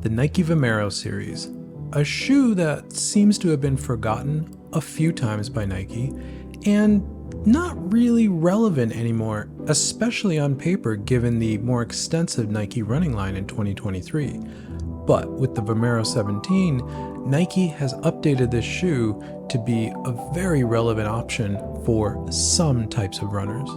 the Nike Vomero series, a shoe that seems to have been forgotten a few times by Nike and not really relevant anymore, especially on paper given the more extensive Nike running line in 2023. But with the Vomero 17, Nike has updated this shoe to be a very relevant option for some types of runners.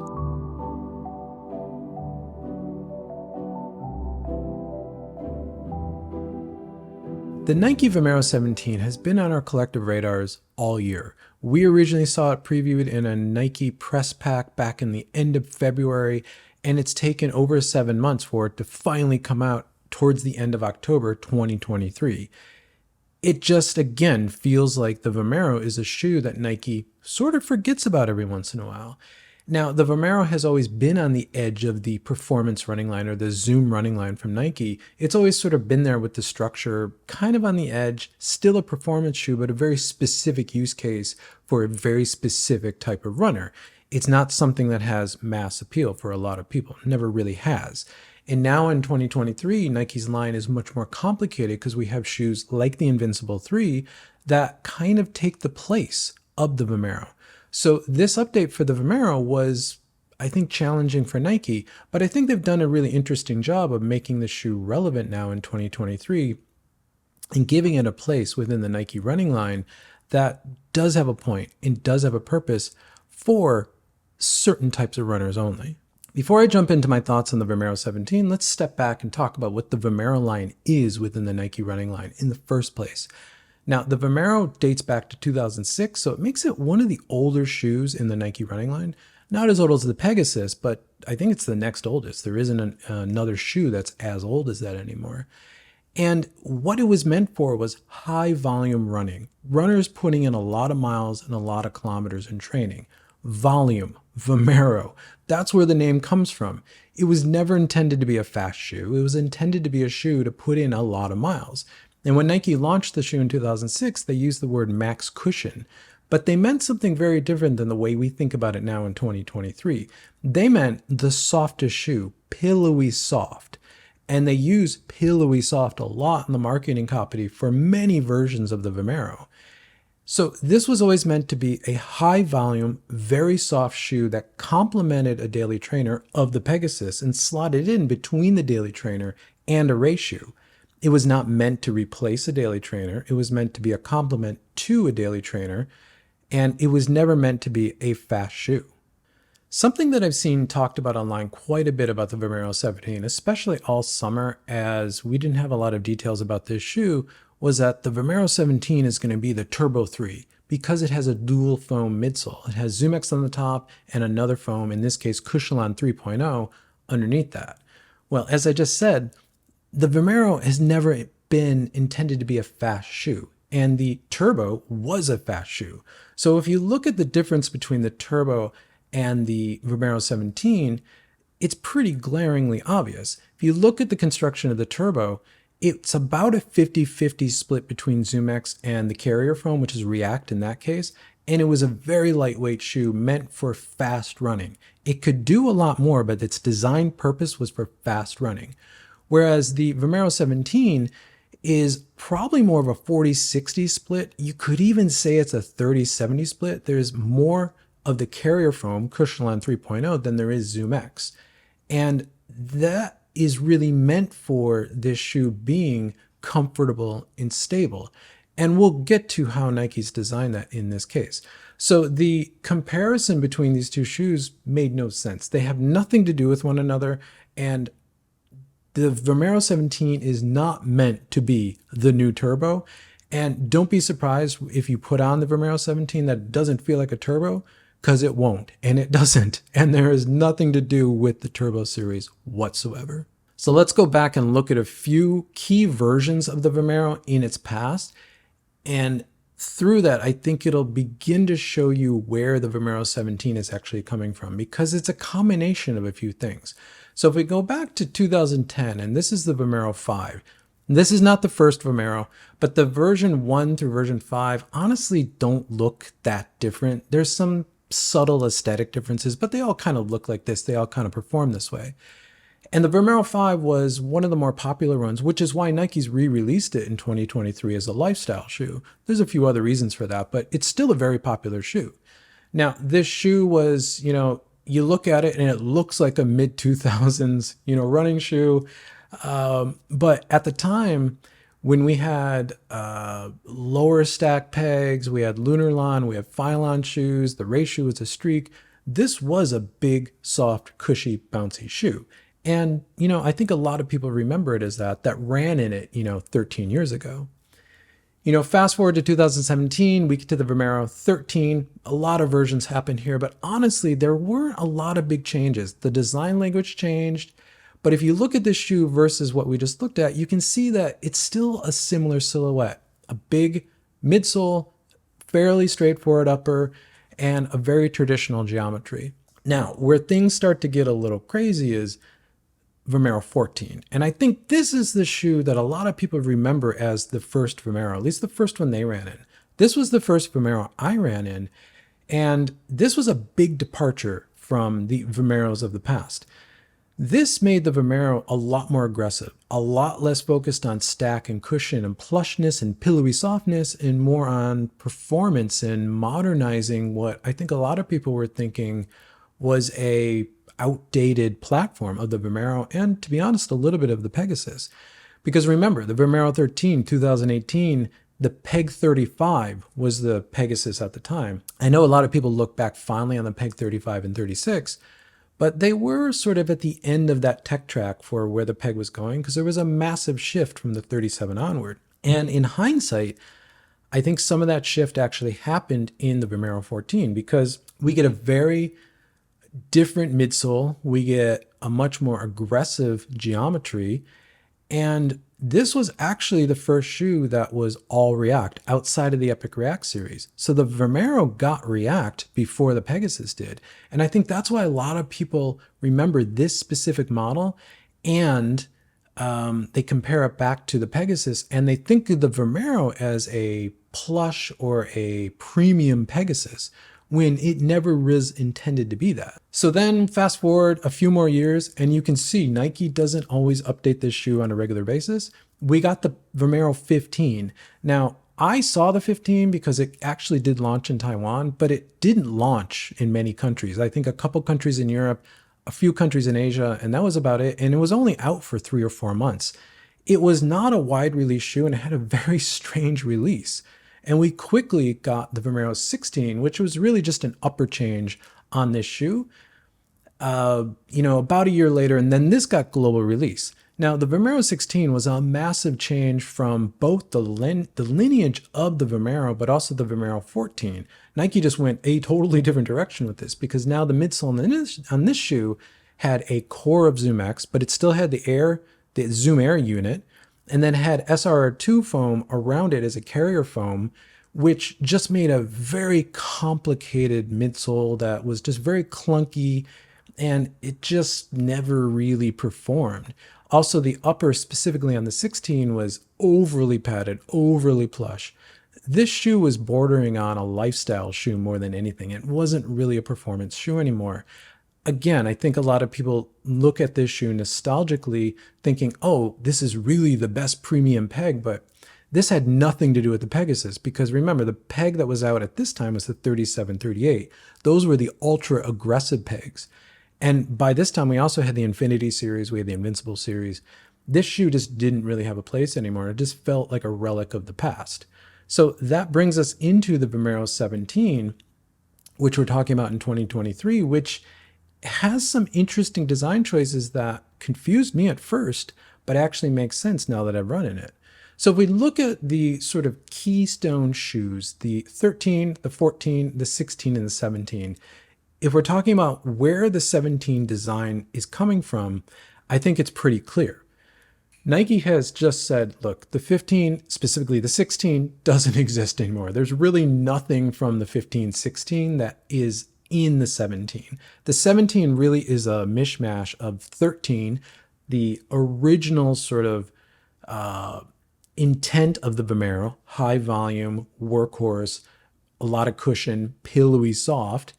The Nike Vomero 17 has been on our collective radars all year. We originally saw it previewed in a Nike press pack back in the end of February, and it's taken over 7 months for it to finally come out towards the end of October 2023. It just, again, feels like the Vomero is a shoe that Nike sort of forgets about every once in a while. Now, the Vomero has always been on the edge of the performance running line or the Zoom running line from Nike. It's always sort of been there with the structure, kind of on the edge, still a performance shoe, but a very specific use case for a very specific type of runner. It's not something that has mass appeal for a lot of people. It never really has. And now in 2023, Nike's line is much more complicated because we have shoes like the Invincible 3 that kind of take the place of the Vomero. So this update for the Vomero was, I think, challenging for Nike, but I think they've done a really interesting job of making the shoe relevant now in 2023 and giving it a place within the Nike running line that does have a point and does have a purpose for certain types of runners only. Before I jump into my thoughts on the Vomero 17, let's step back and talk about what the Vomero line is within the Nike running line in the first place. Now, the Vomero dates back to 2006, so it makes it one of the older shoes in the Nike running line. Not as old as the Pegasus, but I think it's the next oldest. There isn't another shoe that's as old as that anymore. And what it was meant for was high volume running. Runners putting in a lot of miles and a lot of kilometers in training. Volume, Vomero, that's where the name comes from. It was never intended to be a fast shoe. It was intended to be a shoe to put in a lot of miles. And when Nike launched the shoe in 2006, they used the word max cushion, but they meant something very different than the way we think about it now in 2023. They meant the softest shoe, pillowy soft. And they use pillowy soft a lot in the marketing copy for many versions of the Vomero. So this was always meant to be a high volume, very soft shoe that complemented a daily trainer of the Pegasus and slotted in between the daily trainer and a race shoe. It was not meant to replace a daily trainer. It was meant to be a complement to a daily trainer, and it was never meant to be a fast shoe. Something that I've seen talked about online quite a bit about the Vomero 17, especially all summer, as we didn't have a lot of details about this shoe, was that the Vomero 17 is going to be the Turbo 3 because it has a dual foam midsole. It has ZoomX on the top and another foam, in this case Cushlon 3.0, underneath that. Well, as I just said, the Vomero has never been intended to be a fast shoe, and the Turbo was a fast shoe. So if you look at the difference between the Turbo and the Vomero 17, it's pretty glaringly obvious. If you look at the construction of the Turbo, it's about a 50-50 split between ZoomX and the carrier foam, which is React in that case, and it was a very lightweight shoe meant for fast running. It could do a lot more, but its design purpose was for fast running. Whereas the Vomero 17 is probably more of a 40-60 split. You could even say it's a 30-70 split. There's more of the carrier foam, Cushlon 3.0, than there is ZoomX. And that is really meant for this shoe being comfortable and stable. And we'll get to how Nike's designed that in this case. So the comparison between these two shoes made no sense. They have nothing to do with one another, and the Vomero 17 is not meant to be the new Turbo. And don't be surprised if you put on the Vomero 17 that it doesn't feel like a Turbo, because it won't, and it doesn't. And there is nothing to do with the Turbo series whatsoever. So let's go back and look at a few key versions of the Vomero in its past. And through that, I think it'll begin to show you where the Vomero 17 is actually coming from, because it's a combination of a few things. So if we go back to 2010, and this is the Vomero 5, this is not the first Vomero, but the version 1 through version 5 honestly don't look that different. There's some subtle aesthetic differences, but they all kind of look like this. They all kind of perform this way. And the Vomero 5 was one of the more popular ones, which is why Nike's re-released it in 2023 as a lifestyle shoe. There's a few other reasons for that, but it's still a very popular shoe. Now, this shoe was, you look at it and it looks like a mid 2000s, running shoe. But at the time, when we had lower stack pegs, we had Lunarlon, we had Phylon shoes, the race shoe was a streak. This was a big, soft, cushy, bouncy shoe. And, I think a lot of people remember it as that ran in it, 13 years ago. Fast forward to 2017, we get to the Vomero 13. A lot of versions happened here, but honestly, there weren't a lot of big changes. The design language changed, but if you look at this shoe versus what we just looked at, you can see that it's still a similar silhouette. A big midsole, fairly straightforward upper, and a very traditional geometry. Now, where things start to get a little crazy is Vomero 14. And I think this is the shoe that a lot of people remember as the first Vomero, at least the first one they ran in. This was the first Vomero I ran in, and this was a big departure from the Vomeros of the past. This made the Vomero a lot more aggressive, a lot less focused on stack and cushion and plushness and pillowy softness, and more on performance and modernizing what I think a lot of people were thinking was a outdated platform of the Vomero, and to be honest, a little bit of the Pegasus. Because remember, the Vomero 13, 2018, the Peg 35 was the Pegasus at the time. I know a lot of people look back fondly on the Peg 35 and 36, but they were sort of at the end of that tech track for where the Peg was going, because there was a massive shift from the 37 onward. And in hindsight, I think some of that shift actually happened in the Vomero 14, because we get a very different midsole, we get a much more aggressive geometry, and this was actually the first shoe that was all React outside of the Epic React series. So the Vomero got React before the Pegasus did, and I think that's why a lot of people remember this specific model, and they compare it back to the Pegasus, and they think of the Vomero as a plush or a premium Pegasus, when it never was intended to be that. So then fast forward a few more years, and you can see Nike doesn't always update this shoe on a regular basis. We got the Vomero 15. Now, I saw the 15 because it actually did launch in Taiwan, but it didn't launch in many countries. I think a couple countries in Europe, a few countries in Asia, and that was about it. And it was only out for 3 or 4 months. It was not a wide release shoe, and it had a very strange release. And we quickly got the Vomero 16, which was really just an upper change on this shoe, about a year later, and then this got global release. Now, the Vomero 16 was a massive change from both the lineage of the Vomero, but also the Vomero 14. Nike just went a totally different direction with this, because now the midsole on this shoe had a core of ZoomX, but it still had the Zoom Air unit, and then had SRR2 foam around it as a carrier foam, which just made a very complicated midsole that was just very clunky, and it just never really performed. Also, the upper, specifically on the 16, was overly padded, overly plush. This shoe was bordering on a lifestyle shoe more than anything. It wasn't really a performance shoe anymore. Again, I think a lot of people look at this shoe nostalgically thinking, oh, this is really the best premium peg, but this had nothing to do with the Pegasus, because remember, the peg that was out at this time was the 37, 38. Those were the ultra aggressive pegs. And by this time, we also had the Infinity series, we had the Invincible series. This shoe just didn't really have a place anymore. It just felt like a relic of the past. So that brings us into the Vomero 17, which we're talking about in 2023, which has some interesting design choices that confused me at first, but actually makes sense now that I've run in it. So if we look at the sort of keystone shoes, the 13, the 14, the 16, and the 17, if we're talking about where the 17 design is coming from, I think it's pretty clear. Nike has just said, look, the 15, specifically the 16, doesn't exist anymore. There's really nothing from the 15, 16 that is in the 17. The 17 really is a mishmash of 13, the original sort of intent of the Vomero, high volume, workhorse, a lot of cushion, pillowy soft,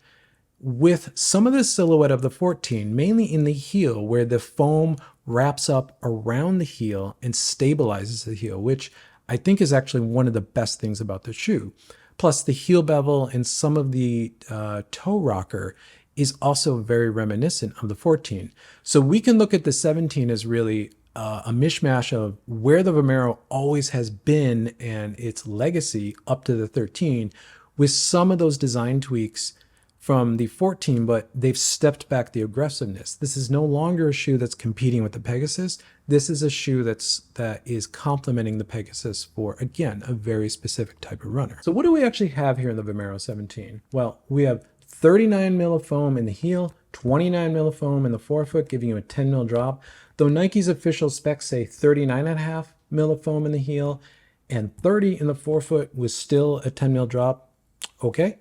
with some of the silhouette of the 14, mainly in the heel where the foam wraps up around the heel and stabilizes the heel, which I think is actually one of the best things about the shoe. Plus the heel bevel and some of the toe rocker is also very reminiscent of the 14. So we can look at the 17 as really a mishmash of where the Vomero always has been and its legacy up to the 13, with some of those design tweaks from the 14, but they've stepped back the aggressiveness. This is no longer a shoe that's competing with the Pegasus. This is a shoe that is complementing the Pegasus for, again, a very specific type of runner. So what do we actually have here in the Vomero 17? Well, we have 39 mil of foam in the heel, 29 mil of foam in the forefoot, giving you a 10 mil drop. Though Nike's official specs say 39.5 mil of foam in the heel and 30 in the forefoot was still a 10 mil drop, okay.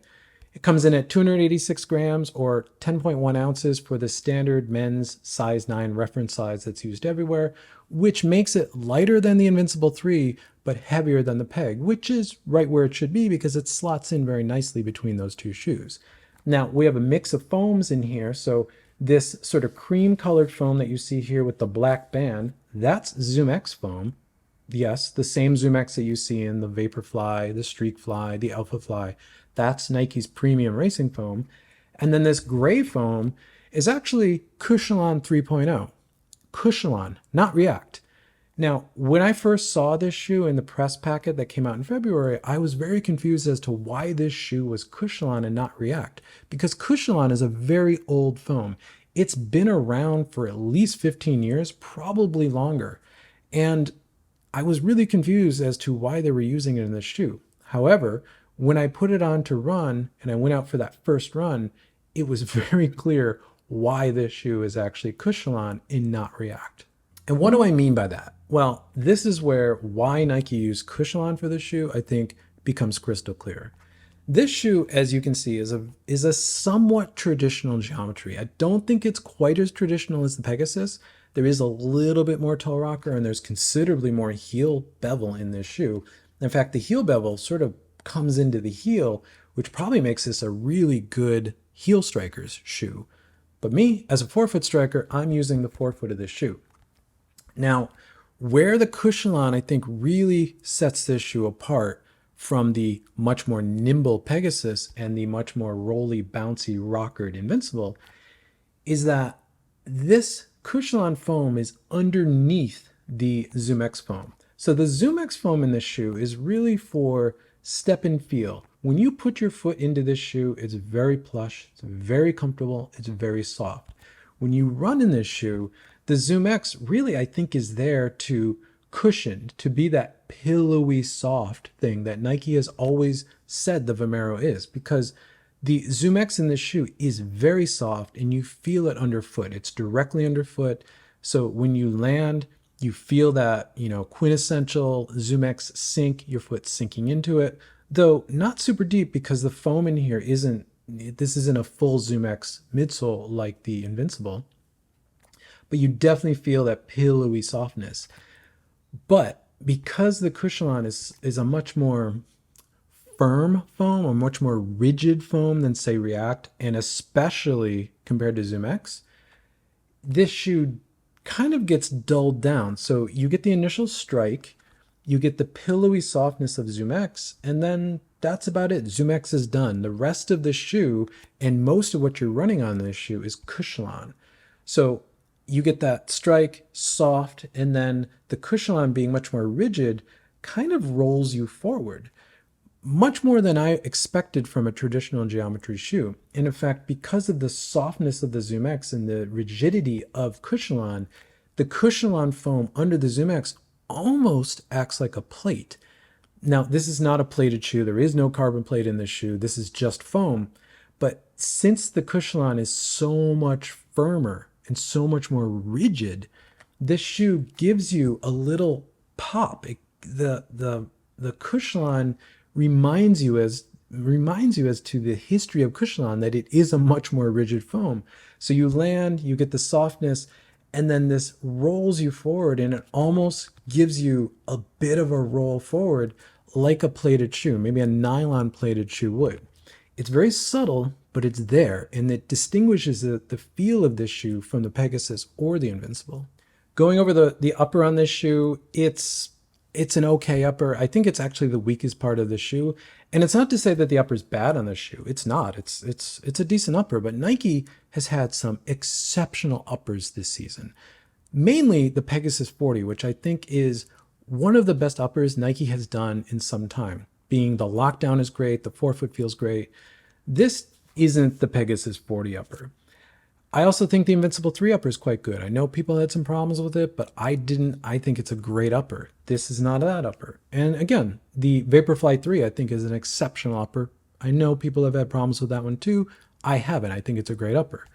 It comes in at 286 grams or 10.1 ounces for the standard men's size 9 reference size that's used everywhere, which makes it lighter than the Invincible 3, but heavier than the Peg, which is right where it should be because it slots in very nicely between those two shoes. Now, we have a mix of foams in here, so this sort of cream colored foam that you see here with the black band, that's ZoomX foam. Yes, the same ZoomX that you see in the Vaporfly, the Streakfly, the Alphafly. That's Nike's premium racing foam. And then this gray foam is actually Cushlon 3.0. Cushlon, not React. Now, when I first saw this shoe in the press packet that came out in February, I was very confused as to why this shoe was Cushlon and not React, because Cushlon is a very old foam. It's been around for at least 15 years, probably longer. And I was really confused as to why they were using it in this shoe. However, when I put it on to run and I went out for that first run, it was very clear why this shoe is actually Cushlon and not React. And what do I mean by that? Well, this is where why Nike used Cushlon for this shoe, I think, becomes crystal clear. This shoe, as you can see, is a somewhat traditional geometry. I don't think it's quite as traditional as the Pegasus. There is a little bit more toe rocker and there's considerably more heel bevel in this shoe. In fact, the heel bevel sort of comes into the heel, which probably makes this a really good heel striker's shoe. But me, as a forefoot striker, I'm using the forefoot of this shoe. Now, where the Cushlon, I think, really sets this shoe apart from the much more nimble Pegasus and the much more rolly, bouncy, rockered Invincible is that this Cushlon foam is underneath the ZoomX foam. So the ZoomX foam in this shoe is really for step and feel. When you put your foot into this shoe, it's very plush, it's very comfortable, it's very soft. When you run in this shoe, the ZoomX really, I think, is there to cushion, to be that pillowy soft thing that Nike has always said the Vomero is, because the ZoomX in this shoe is very soft and you feel it underfoot. It's directly underfoot. So when you land, you feel that, quintessential ZoomX sink, your foot sinking into it, though not super deep because the foam in here this isn't a full ZoomX midsole like the Invincible, but you definitely feel that pillowy softness. But because the Cushlon is a much more firm foam, a much more rigid foam than, say, React, and especially compared to ZoomX, this shoe kind of gets dulled down. So you get the initial strike, you get the pillowy softness of ZoomX, and then that's about it. ZoomX is done. The rest of the shoe and most of what you're running on this shoe is Cushlon. So you get that strike, soft, and then the Cushlon being much more rigid kind of rolls you forward. Much more than I expected from a traditional geometry shoe. And in fact, because of the softness of the ZoomX and the rigidity of Cushlon, the Cushlon foam under the ZoomX almost acts like a plate. Now, this is not a plated shoe. There is no carbon plate in this shoe. This is just foam. But since the Cushlon is so much firmer and so much more rigid, this shoe gives you a little pop. The Cushlon reminds you as to the history of Cushlon that it is a much more rigid foam. So you land, you get the softness, and then this rolls you forward, and it almost gives you a bit of a roll forward like a plated shoe, maybe a nylon plated shoe would. It's very subtle, but but it's there, and it distinguishes the feel of this shoe from the Pegasus or the Invincible. Going over the upper on this shoe, it's an okay upper. I think it's actually the weakest part of the shoe. And it's not to say that the upper is bad on this shoe. It's not. It's a decent upper, but Nike has had some exceptional uppers this season. Mainly the Pegasus 40, which I think is one of the best uppers Nike has done in some time. Being the lockdown is great, the forefoot feels great. This isn't the Pegasus 40 upper. I also think the Invincible 3 upper is quite good. I know people had some problems with it, but I didn't. I think it's a great upper. This is not that upper. And again, the Vaporfly 3 I think is an exceptional upper. I know people have had problems with that one too. I haven't. I think it's a great upper.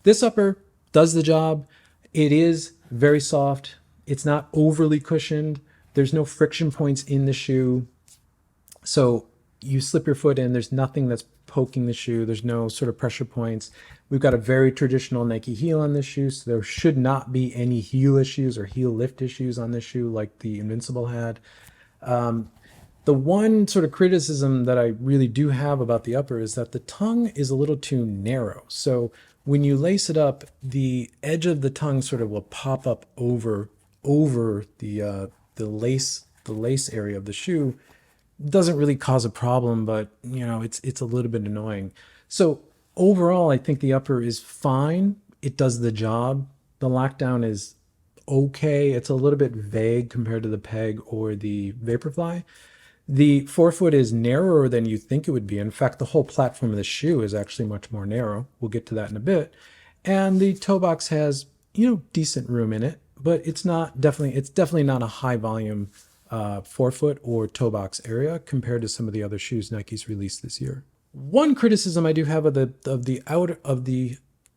This upper does the job. It is very soft. It's not overly cushioned. There's no friction points in the shoe. So you slip your foot in, there's nothing that's poking the shoe. There's no sort of pressure points. We've got a very traditional Nike heel on this shoe, so there should not be any heel issues or heel lift issues on this shoe like the Invincible had. The one sort of criticism that I really do have about the upper is that the tongue is a little too narrow. So when you lace it up, the edge of the tongue sort of will pop up over the lace area of the shoe. Doesn't really cause a problem, but it's a little bit annoying. So overall, I think the upper is fine. It does the job. The lockdown is okay. It's a little bit vague compared to the Peg or the Vaporfly. The forefoot is narrower than you think it would be. In fact, the whole platform of the shoe is actually much more narrow. We'll get to that in a bit. And the toe box has, decent room in it, but it's definitely not a high volume forefoot or toe box area compared to some of the other shoes Nike's released this year. One criticism I do have of the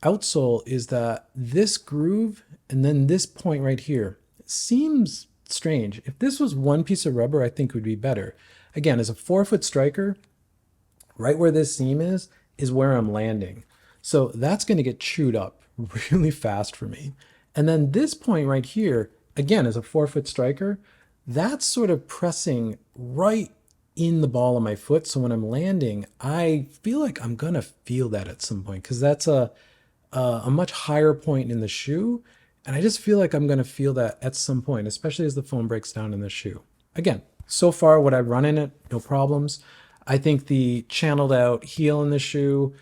outsole is that this groove and then this point right here seems strange. If this was one piece of rubber, I think it would be better. Again, as a forefoot striker, right where this seam is where I'm landing. So that's going to get chewed up really fast for me. And then this point right here, again, as a forefoot striker, that's sort of pressing right in the ball of my foot. So when I'm landing, I feel like I'm going to feel that at some point because that's a much higher point in the shoe. And I just feel like I'm going to feel that at some point, especially as the foam breaks down in the shoe. Again, so far what I've run in it, no problems. I think the channeled out heel in the shoe,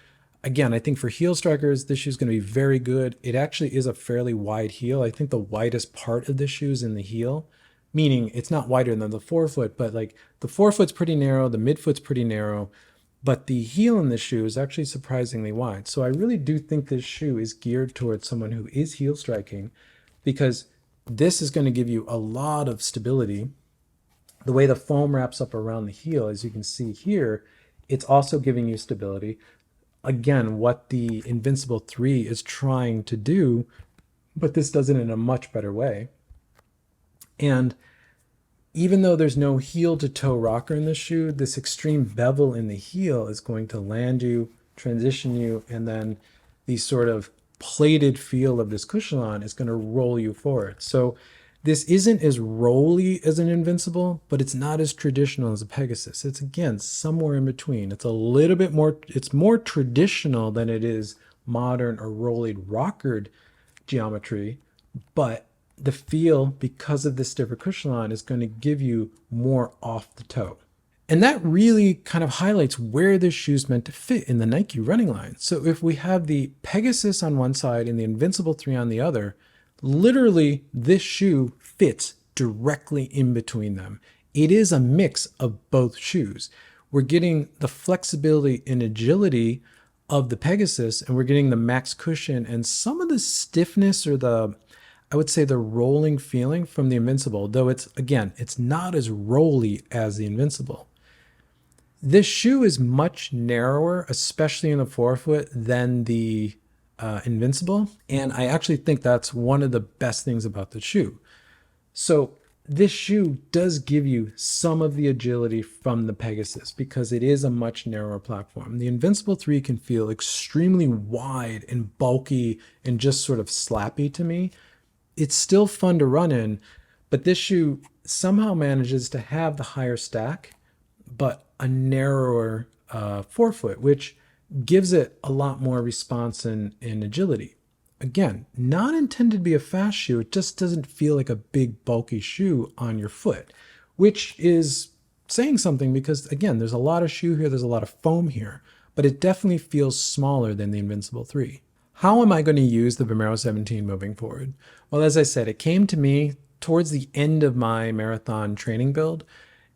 again, I think for heel strikers, this shoe is going to be very good. It actually is a fairly wide heel. I think the widest part of this shoe is in the heel, meaning it's not wider than the forefoot, but like the forefoot's pretty narrow, the midfoot's pretty narrow, but the heel in this shoe is actually surprisingly wide. So I really do think this shoe is geared towards someone who is heel striking because this is going to give you a lot of stability. The way the foam wraps up around the heel, as you can see here, it's also giving you stability. Again, what the Invincible 3 is trying to do, but this does it in a much better way. And even though there's no heel to toe rocker in the shoe, this extreme bevel in the heel is going to land you, transition you, and then the sort of plated feel of this Cushlon is going to roll you forward. So this isn't as rolly as an Invincible, but it's not as traditional as a Pegasus. It's again somewhere in between. It's a little bit more, it's more traditional than it is modern or rollied rockered geometry, but the feel, because of this stiffer Cushlon, is going to give you more off the toe. And that really kind of highlights where this shoe's meant to fit in the Nike running line. So if we have the Pegasus on one side and the Invincible 3 on the other, literally this shoe fits directly in between them. It is a mix of both shoes. We're getting the flexibility and agility of the Pegasus, and we're getting the max cushion and some of the stiffness or I would say the rolling feeling from the Invincible, though it's not as rolly as the Invincible. This shoe is much narrower, especially in the forefoot, than the Invincible. And I actually think that's one of the best things about the shoe. So this shoe does give you some of the agility from the Pegasus because it is a much narrower platform. The Invincible 3 can feel extremely wide and bulky and just sort of slappy to me. It's still fun to run in, but this shoe somehow manages to have the higher stack, but a narrower forefoot, which gives it a lot more response and agility. Again, not intended to be a fast shoe, it just doesn't feel like a big bulky shoe on your foot, which is saying something because again, there's a lot of shoe here, there's a lot of foam here, but it definitely feels smaller than the Invincible 3. How am I going to use the Vomero 17 moving forward? Well, as I said, it came to me towards the end of my marathon training build,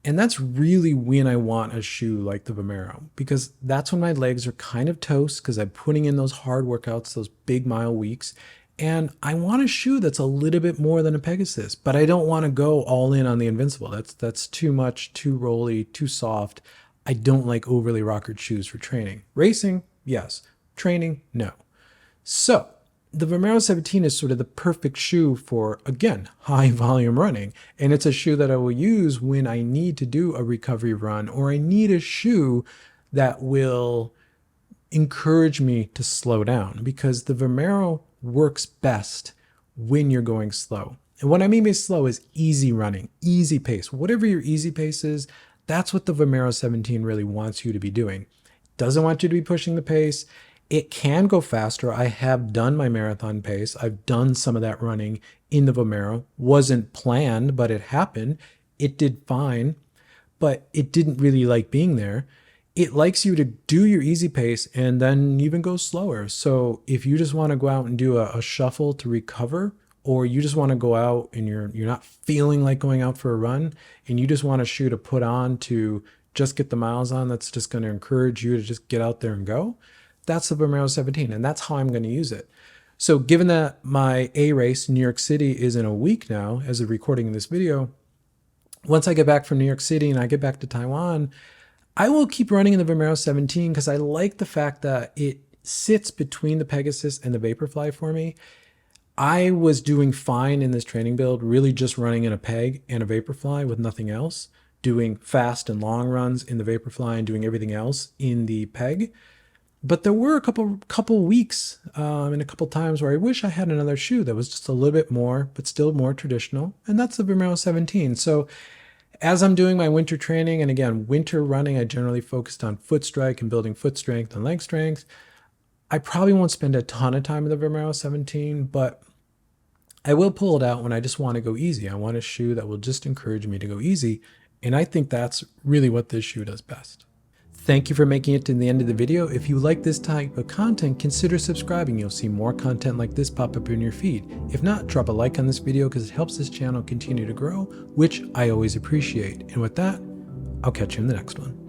and that's really when I want a shoe like the Vomero, because that's when my legs are kind of toast because I'm putting in those hard workouts, those big mile weeks. And I want a shoe that's a little bit more than a Pegasus, but I don't want to go all in on the Invincible. That's too much, too rolly, too soft. I don't like overly rockered shoes for training. Racing, yes. Training, no. So the Vomero 17 is sort of the perfect shoe for, again, high volume running. And it's a shoe that I will use when I need to do a recovery run, or I need a shoe that will encourage me to slow down, because the Vomero works best when you're going slow. And what I mean by slow is easy running, easy pace. Whatever your easy pace is, that's what the Vomero 17 really wants you to be doing. It doesn't want you to be pushing the pace. It can go faster. I have done my marathon pace. I've done some of that running in the Vomero. Wasn't planned, but it happened. It did fine, but it didn't really like being there. It likes you to do your easy pace and then even go slower. So if you just want to go out and do a shuffle to recover, or you just want to go out and you're not feeling like going out for a run, and you just want a shoe to put on to just get the miles on, that's just going to encourage you to just get out there and go, that's the Vomero 17, and that's how I'm going to use it. So given that my A race, New York City, is in a week now as of recording this video, once I get back from New York City and I get back to Taiwan, I will keep running in the Vomero 17 because I like the fact that it sits between the Pegasus and the Vaporfly for me. I was doing fine in this training build, really just running in a Peg and a Vaporfly with nothing else, doing fast and long runs in the Vaporfly and doing everything else in the Peg. But there were a couple weeks and a couple times where I wish I had another shoe that was just a little bit more, but still more traditional. And that's the Vomero 17. So as I'm doing my winter training, and again, winter running, I generally focused on foot strike and building foot strength and leg strength. I probably won't spend a ton of time with the Vomero 17, but I will pull it out when I just want to go easy. I want a shoe that will just encourage me to go easy. And I think that's really what this shoe does best. Thank you for making it to the end of the video. If you like this type of content, consider subscribing. You'll see more content like this pop up in your feed. If not, drop a like on this video because it helps this channel continue to grow, which I always appreciate. And with that, I'll catch you in the next one.